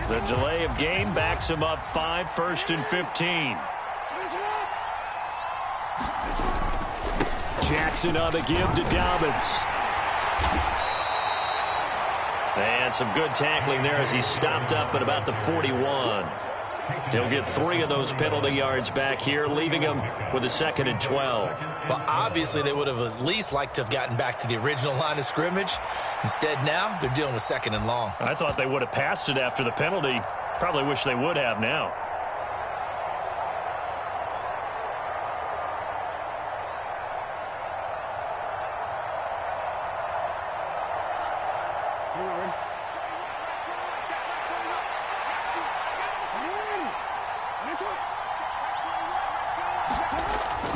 The delay of game backs him up 5, 1st and 15. Jackson on the give to Dobbins. And some good tackling there as he stopped up at about the 41. He'll get 3 of those penalty yards back here, leaving him with a 2nd and 12. Well, obviously they would have at least liked to have gotten back to the original line of scrimmage. Instead now, they're dealing with 2nd and long. I thought they would have passed it after the penalty. Probably wish they would have now.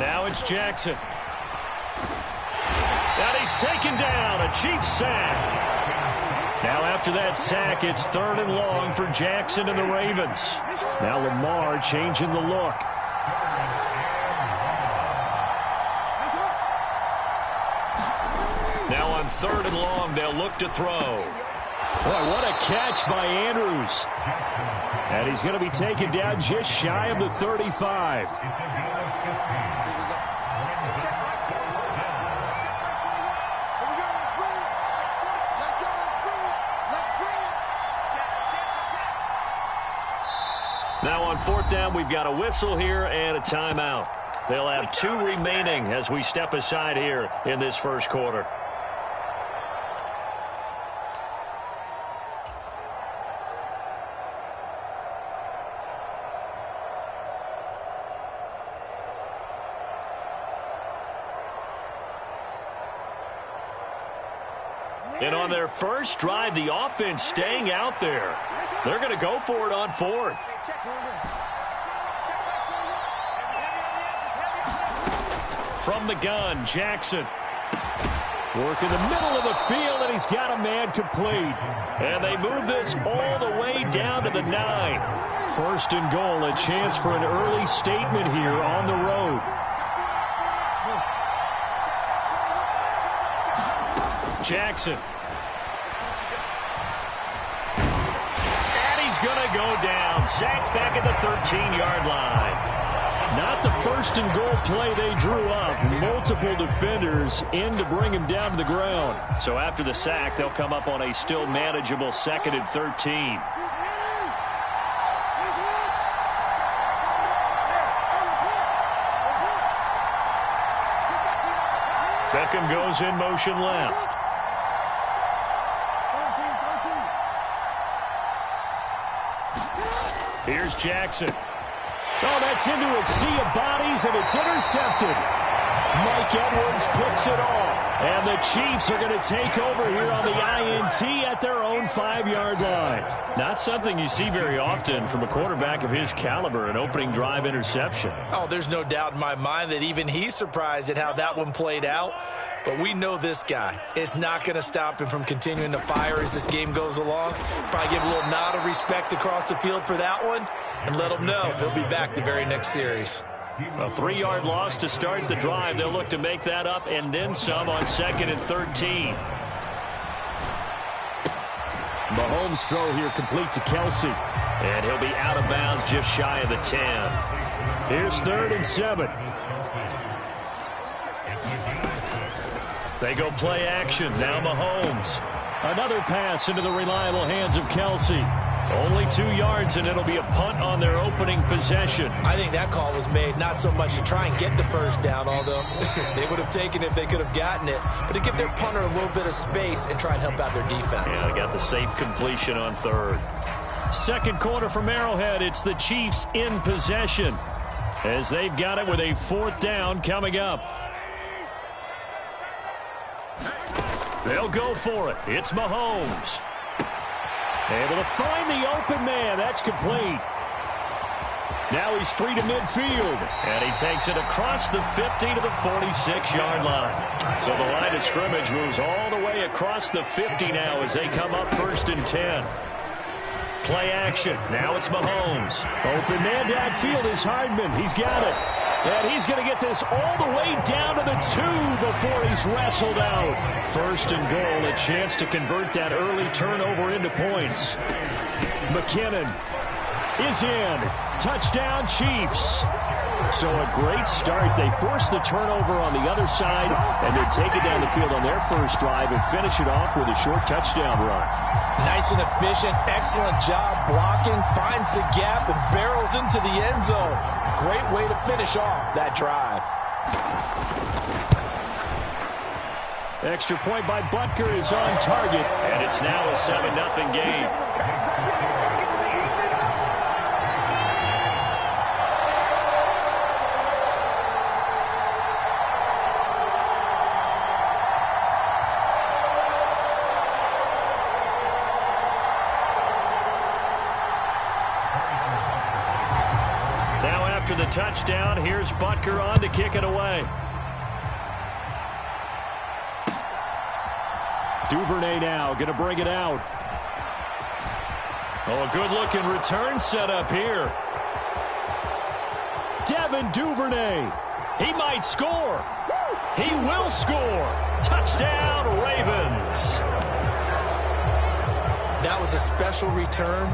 Now it's Jackson. And he's taken down. A Chiefs sack. Now after that sack, it's 3rd and long for Jackson and the Ravens. Now Lamar changing the look. Now on 3rd and long, they'll look to throw. Boy, what a catch by Andrews. And he's going to be taken down just shy of the 35. Now on 4th down, we've got a whistle here and a timeout. They'll have 2 remaining as we step aside here in this first quarter. And on their first drive, the offense staying out there. They're going to go for it on 4th. From the gun, Jackson. Work in the middle of the field, and he's got a man complete. And they move this all the way down to the 9. 1st and goal, a chance for an early statement here on the road. Jackson. And he's going to go down. Sacked back at the 13-yard line. Not the 1st and goal play they drew up. Multiple defenders in to bring him down to the ground. So after the sack, they'll come up on a still manageable 2nd and 13. Beckham goes in motion left. Here's Jackson. Oh, that's into a sea of bodies, and it's intercepted. Mike Edwards picks it off. And the Chiefs are going to take over here on the INT at their own 5-yard line. Not something you see very often from a quarterback of his caliber, an opening drive interception. Oh, there's no doubt in my mind that even he's surprised at how that one played out. But we know this guy. It's not going to stop him from continuing to fire as this game goes along. Probably give a little nod of respect across the field for that one and let him know he'll be back the very next series. A 3-yard loss to start the drive. They'll look to make that up and then some on 2nd and 13. Mahomes' throw here complete to Kelsey. And he'll be out of bounds just shy of the 10. Here's 3rd and 7. They go play action. Now Mahomes. Another pass into the reliable hands of Kelsey. Only 2 yards, and it'll be a punt on their opening possession. I think that call was made not so much to try and get the first down, although they would have taken it if they could have gotten it, but to give their punter a little bit of space and try and help out their defense. Yeah, they got the safe completion on 3rd. Second quarter from Arrowhead. It's the Chiefs in possession as they've got it with a 4th down coming up. They'll go for it. It's Mahomes. Able to find the open man. That's complete. Now he's free to midfield. And he takes it across the 50 to the 46-yard line. So the line of scrimmage moves all the way across the 50 now as they come up 1st and 10. Play action. Now it's Mahomes. Open man downfield is Hardman. He's got it. And he's going to get this all the way down to the 2 before he's wrestled out. 1st and goal, a chance to convert that early turnover into points. McKinnon is in. Touchdown, Chiefs. So a great start. They force the turnover on the other side and then take it down the field on their first drive and finish it off with a short touchdown run. Nice and efficient. Excellent job blocking. Finds the gap and barrels into the end zone. Great way to finish off that drive. Extra point by Butker is on target, and it's now a 7-0 game. Now after the touchdown, here's Butker on to kick it away. Duvernay now going to bring it out. Oh, a good-looking return set up here. Devin Duvernay. He might score. He will score. Touchdown, Ravens. That was a special return,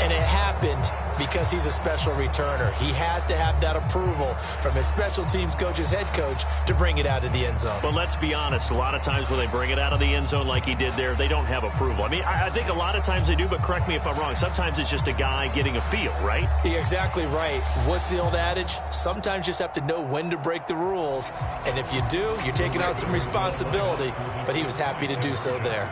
and it happened because he's a special returner. He has to have that approval from his special teams coach's head coach to bring it out of the end zone. But let's be honest, a lot of times when they bring it out of the end zone like he did there, they don't have approval. I mean, I think a lot of times they do, but correct me if I'm wrong. Sometimes it's just a guy getting a feel, right? You're exactly right. What's the old adage? Sometimes you just have to know when to break the rules. And if you do, you're taking on some responsibility. But he was happy to do so there.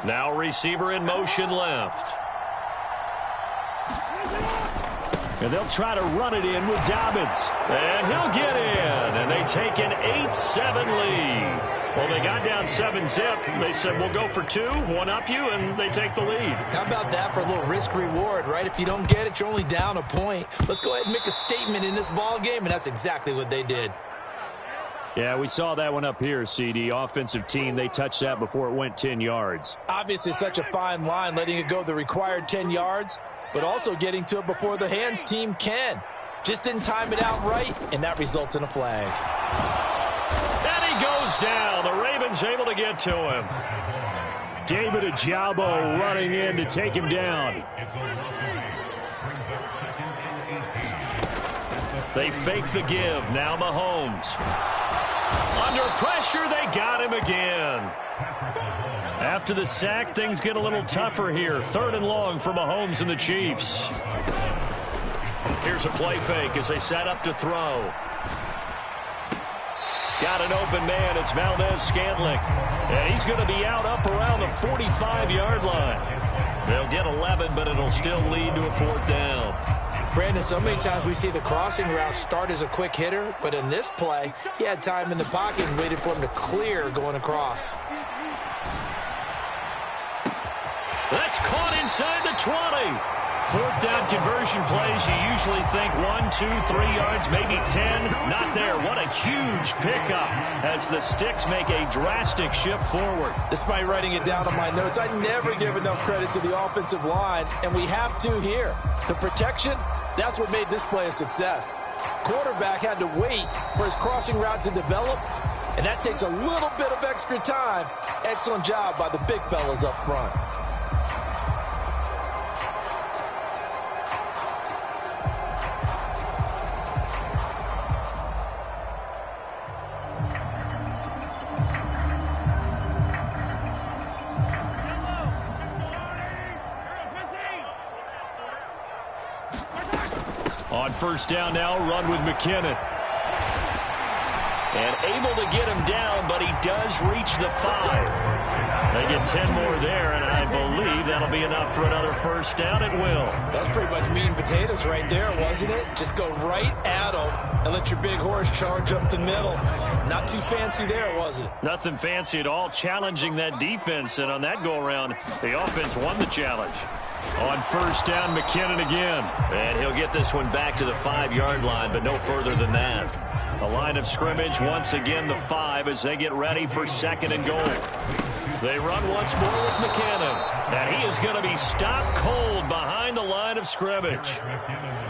Now receiver in motion left. And they'll try to run it in with Dobbins. And he'll get in. And they take an 8-7 lead. Well, they got down 7-0. They said, we'll go for 2, one up you, and they take the lead. How about that for a little risk-reward, right? If you don't get it, you're only down a point. Let's go ahead and make a statement in this ball game, and that's exactly what they did. Yeah, we saw that one up here, CD. Offensive team, they touched that before it went 10 yards. Obviously, such a fine line, letting it go the required 10 yards, but also getting to it before the hands team can. Just didn't time it out right, and that results in a flag. And he goes down. The Ravens able to get to him. David Ojabo running in to take him down. They fake the give. Now Mahomes. Under pressure, they got him again. After the sack, things get a little tougher here. 3rd and long for Mahomes and the Chiefs. Here's a play fake as they set up to throw. Got an open man. It's Valdez-Scantling. And he's going to be out up around the 45-yard line. They'll get 11, but it'll still lead to a 4th down. Brandon, so many times we see the crossing route start as a quick hitter, but in this play, he had time in the pocket and waited for him to clear going across. That's caught inside the 20. 4th down conversion plays, you usually think 1, 2, 3 yards, maybe 10. Not there. What a huge pickup as the Sticks make a drastic shift forward. Despite writing it down on my notes, I never give enough credit to the offensive line, and we have to here. The protection, that's what made this play a success. Quarterback had to wait for his crossing route to develop, and that takes a little bit of extra time. Excellent job by the big fellas up front. On 1st down now, run with McKinnon. And able to get him down, but he does reach the 5. They get 10 more there, and I believe that'll be enough for another 1st down. It will. That's pretty much meat and potatoes right there, wasn't it? Just go right at him and let your big horse charge up the middle. Not too fancy there, was it? Nothing fancy at all, challenging that defense, and on that go-around, the offense won the challenge. On 1st down, McKinnon again. And he'll get this one back to the 5-yard line, but no further than that. The line of scrimmage, once again, the 5 as they get ready for 2nd and goal. They run once more with McKinnon. And he is going to be stopped cold behind the line of scrimmage.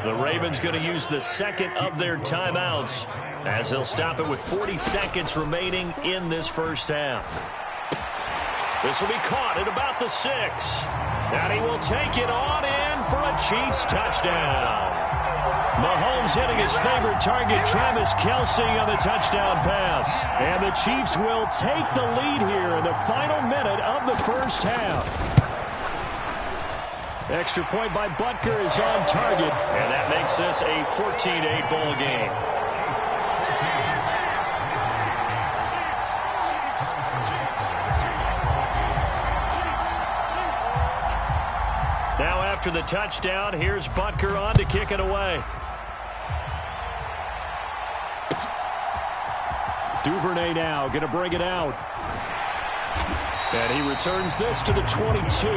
The Ravens going to use the 2nd of their timeouts as they'll stop it with 40 seconds remaining in this 1st half. This will be caught at about the 6. And he will take it on in for a Chiefs touchdown. Mahomes hitting his favorite target, Travis Kelce, on the touchdown pass. And the Chiefs will take the lead here in the final minute of the first half. Extra point by Butker is on target, and that makes this a 14-8 ball game. Now after the touchdown, here's Butker on to kick it away. Duvernay now going to bring it out. And he returns this to the 22.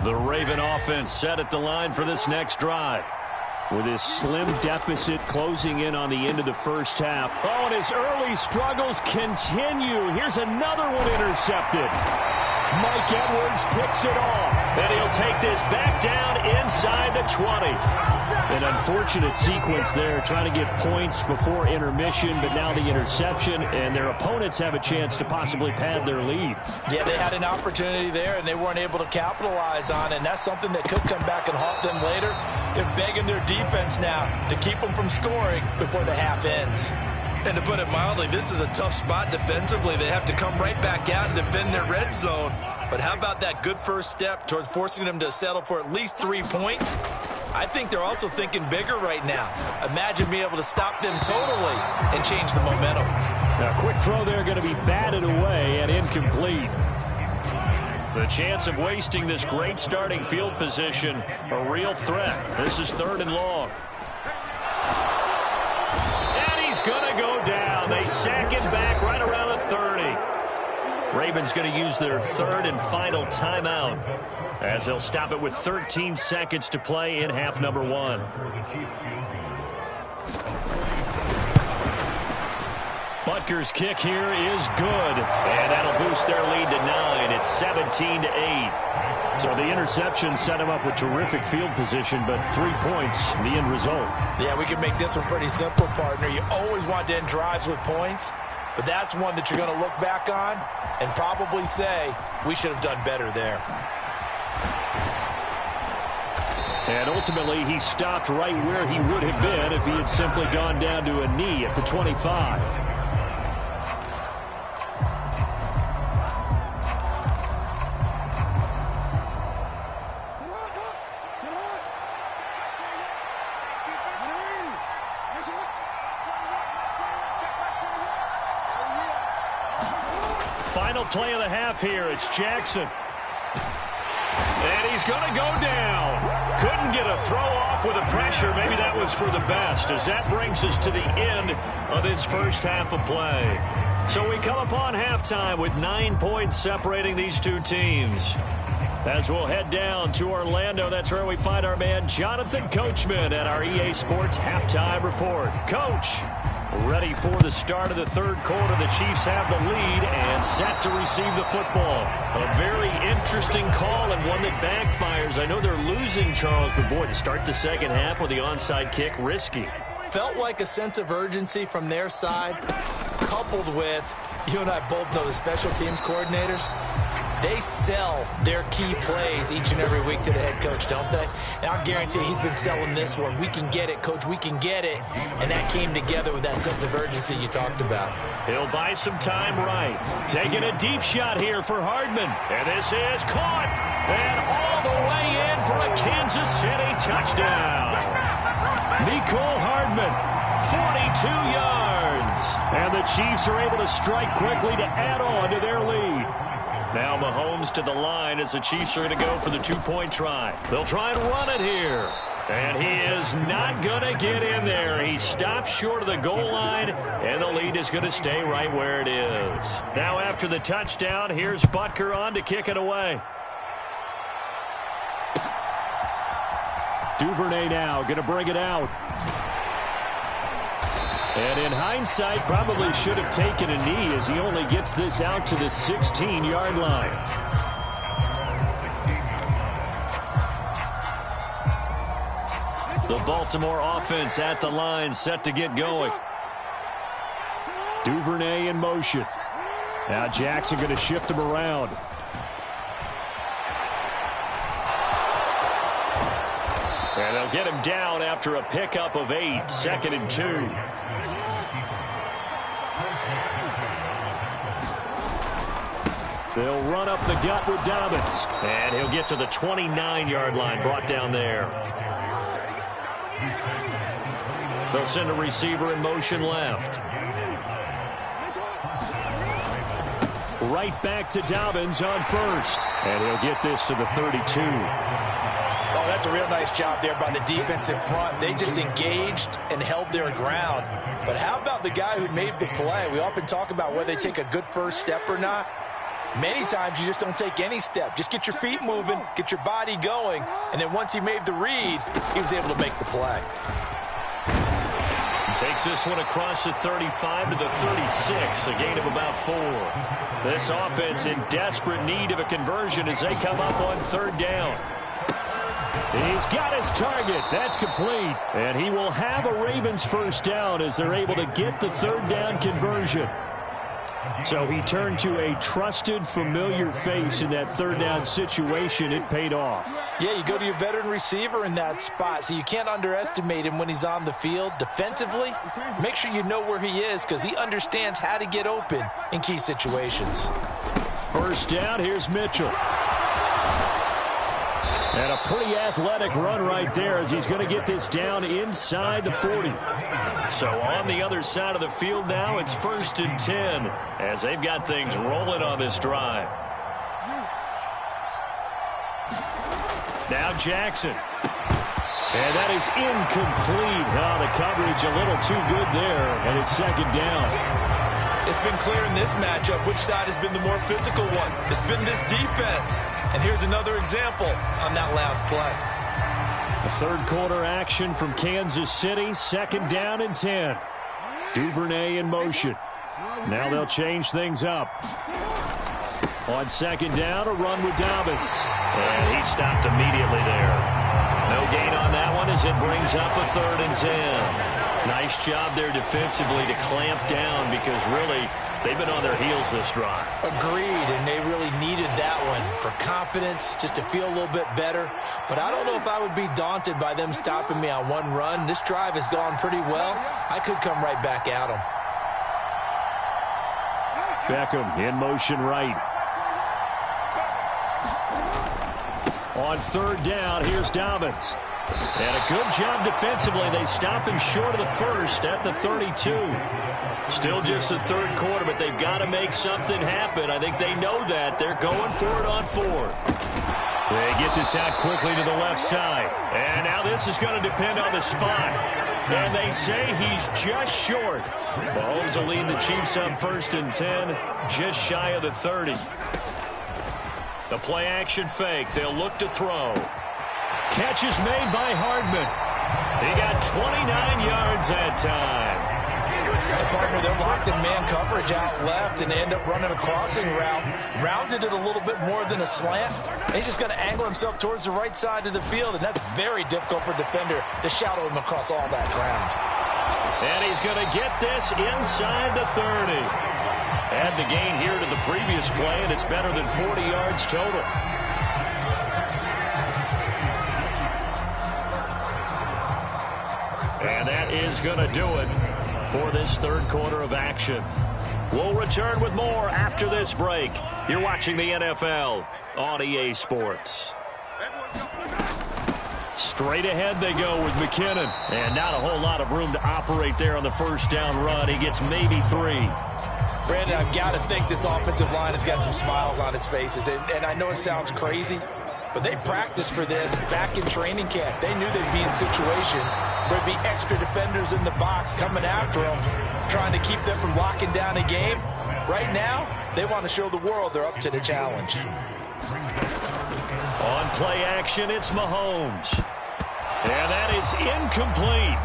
The Raven offense set at the line for this next drive. With his slim deficit closing in on the end of the first half. Oh, and his early struggles continue. Here's another one intercepted. Mike Edwards picks it off. And he'll take this back down inside the 20. An unfortunate sequence there, trying to get points before intermission, but now the interception, and their opponents have a chance to possibly pad their lead. Yeah, they had an opportunity there, and they weren't able to capitalize on it, and that's something that could come back and haunt them later. They're begging their defense now to keep them from scoring before the half ends. And to put it mildly, this is a tough spot defensively. They have to come right back out and defend their red zone. But how about that good first step towards forcing them to settle for at least 3 points? I think they're also thinking bigger right now. Imagine being able to stop them totally and change the momentum. Now, quick throw there going to be batted away and incomplete. The chance of wasting this great starting field position, a real threat. This is 3rd and long. And he's going to go down. They sack him back right around the 30. Ravens going to use their 3rd and final timeout, as they'll stop it with 13 seconds to play in half number 1. Butker's kick here is good, and that'll boost their lead to 9. It's 17-8. So the interception set him up with terrific field position, but 3 points, the end result. Yeah, we can make this one pretty simple, partner. You always want to end drives with points, but that's one that you're going to look back on and probably say, we should have done better there. And ultimately, he stopped right where he would have been if he had simply gone down to a knee at the 25. Final play of the half here. It's Jackson. And he's going to go down. Couldn't get a throw off with the pressure. Maybe that was for the best, as that brings us to the end of this first half of play. So we come upon halftime with 9 points separating these two teams. As we'll head down to Orlando, that's where we find our man Jonathan Coachman at our EA Sports Halftime Report. Coach, ready for the start of the 3rd quarter. The Chiefs have the lead and set to receive the football. A very interesting call and one that backfires. I know they're losing, Charles, but boy, to start the second half with the onside kick, risky. Felt like a sense of urgency from their side, coupled with, you and I both know the special teams coordinators. They sell their key plays each and every week to the head coach, don't they? And I'll guarantee he's been selling this one. We can get it, coach, we can get it. And that came together with that sense of urgency you talked about. He'll buy some time right. Taking a deep shot here for Hardman. And this is caught. And all the way in for a Kansas City touchdown. Mecole Hardman, 42 yards. And the Chiefs are able to strike quickly to add on to their lead. Now Mahomes to the line as the Chiefs are going to go for the 2-point try. They'll try and run it here. And he is not going to get in there. He stops short of the goal line, and the lead is going to stay right where it is. Now after the touchdown, here's Butker on to kick it away. Duvernay now going to bring it out. And in hindsight, probably should have taken a knee as he only gets this out to the 16-yard line. The Baltimore offense at the line, set to get going. Duvernay in motion. Now Jackson going to shift him around. And they'll get him down after a pickup of 8, 2nd and 2. They'll run up the gut with Dobbins. And he'll get to the 29-yard line, brought down there. They'll send a receiver in motion left. Right back to Dobbins on first. And he'll get this to the 32. Oh, that's a real nice job there by the defensive front. They just engaged and held their ground. But how about the guy who made the play? We often talk about whether they take a good first step or not. Many times you just don't take any step. Just get your feet moving, get your body going, and then once he made the read, he was able to make the play. Takes this one across the 35 to the 36, a gain of about 4. This offense in desperate need of a conversion as they come up on 3rd down. He's got his target. That's complete. And he will have a Ravens first down as they're able to get the 3rd down conversion. So he turned to a trusted, familiar face in that 3rd down situation. It paid off. Yeah, you go to your veteran receiver in that spot, so you can't underestimate him when he's on the field. Defensively, make sure you know where he is because he understands how to get open in key situations. First down, here's Mitchell. And a pretty athletic run right there as he's going to get this down inside the 40. So on the other side of the field now, it's 1st and 10 as they've got things rolling on this drive. Now Jackson. And that is incomplete. Oh, the coverage a little too good there, and it's 2nd down. It's been clear in this matchup which side has been the more physical one. It's been this defense. And here's another example on that last play. The 3rd quarter action from Kansas City, 2nd down and 10. Duvernay in motion. Now they'll change things up. On 2nd down, a run with Dobbins. And he stopped immediately there. No gain on that one as it brings up a 3rd and 10. Nice job there defensively to clamp down because really they've been on their heels this drive. Agreed, and they really needed that one for confidence, just to feel a little bit better. But I don't know if I would be daunted by them stopping me on one run. This drive has gone pretty well. I could come right back at them. Beckham in motion right. On 3rd down, here's Dobbins. And a good job defensively. They stop him short of the 1st at the 32. Still just the 3rd quarter, but they've got to make something happen. I think they know that. They're going for it on 4th. They get this out quickly to the left side. And now this is going to depend on the spot. And they say he's just short. Mahomes will lead the Chiefs up 1st and 10, just shy of the 30. The play action fake. They'll look to throw. Catch is made by Hardman. He got 29 yards that time. And partner, they're locked in man coverage out left, and they end up running a crossing route. Rounded it a little bit more than a slant. And he's just going to angle himself towards the right side of the field, and that's very difficult for a defender to shadow him across all that ground. And he's going to get this inside the 30. Add the gain here to the previous play, and it's better than 40 yards total. And that is going to do it for this 3rd quarter of action. We'll return with more after this break. You're watching the NFL on EA Sports. Straight ahead they go with McKinnon. And not a whole lot of room to operate there on the 1st down run. He gets maybe 3. Brandon, I've got to think this offensive line has got some smiles on its faces. And I know it sounds crazy, but they practiced for this back in training camp. They knew they'd be in situations where there'd be extra defenders in the box coming after them, trying to keep them from locking down a game. Right now, they want to show the world they're up to the challenge. On play action, it's Mahomes. And that is incomplete.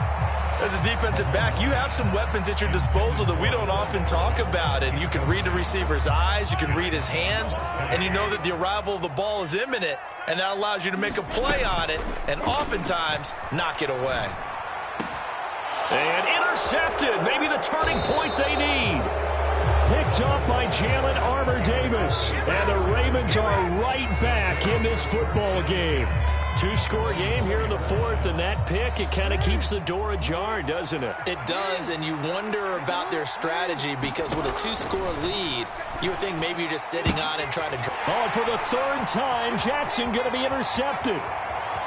As a defensive back, you have some weapons at your disposal that we don't often talk about. And you can read the receiver's eyes, you can read his hands, and you know that the arrival of the ball is imminent. and that allows you to make a play on it and oftentimes knock it away. And intercepted. Maybe the turning point they need. Picked up by Jalen Armour-Davis. And the Ravens are right back in this football game. Two-score game here in the fourth, and that pick, it kind of keeps the door ajar, doesn't it? It does, and you wonder about their strategy because with a two-score lead, you would think maybe you're just sitting on and trying to... Oh, for the third time, Jackson going to be intercepted.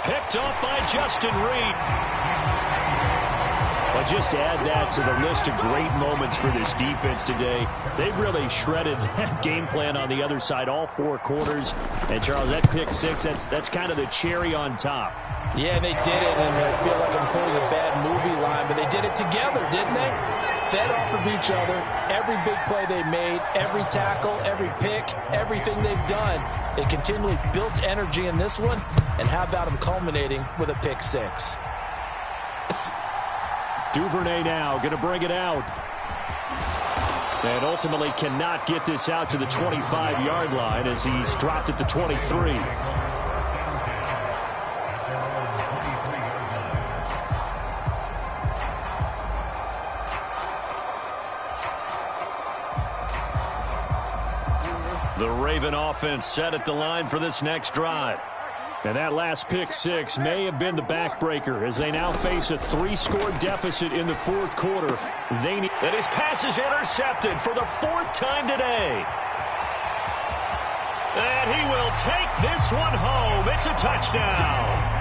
Picked up by Justin Reed. Well, just to add that to the list of great moments for this defense today. They've really shredded that game plan on the other side, all four quarters. And, Charles, that pick six, that's kind of the cherry on top. Yeah, they did it, and I feel like I'm quoting a bad movie line, but they did it together, didn't they? Fed off of each other, every big play they made, every tackle, every pick, everything they've done. They continually built energy in this one, and how about them culminating with a pick six? Duvernay now going to bring it out. And ultimately cannot get this out to the 25-yard line as he's dropped at the 23. The Raven offense set at the line for this next drive. And that last pick six may have been the backbreaker as they now face a three-score deficit in the fourth quarter. And his pass is intercepted for the fourth time today. And he will take this one home. It's a touchdown.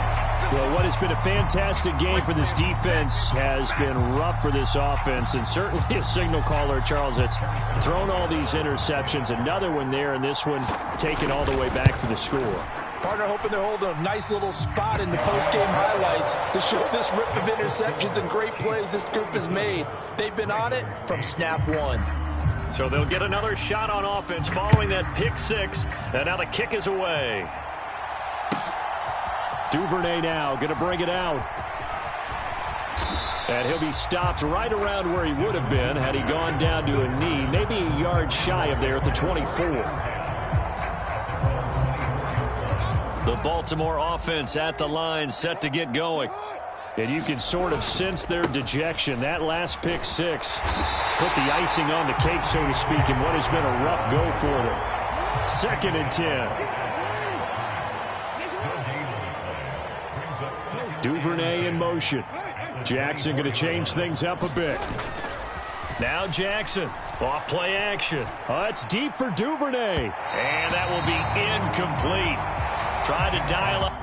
Well, what has been a fantastic game for this defense has been rough for this offense, and certainly a signal caller, Charles, that's thrown all these interceptions. Another one there, and this one taken all the way back for the score. Partner hoping they're holding a nice little spot in the post-game highlights to show this rip of interceptions and great plays this group has made. They've been on it from snap one. So they'll get another shot on offense following that pick six, and now the kick is away. Duvernay now going to bring it out. And he'll be stopped right around where he would have been had he gone down to a knee, maybe a yard shy of there at the 24. The Baltimore offense at the line, set to get going. And you can sort of sense their dejection. That last pick six put the icing on the cake, so to speak, in what has been a rough go for them. 2nd and 10. Duvernay in motion. Jackson going to change things up a bit. Now Jackson, off play action. It's deep for Duvernay. And that will be incomplete. Tried to dial up.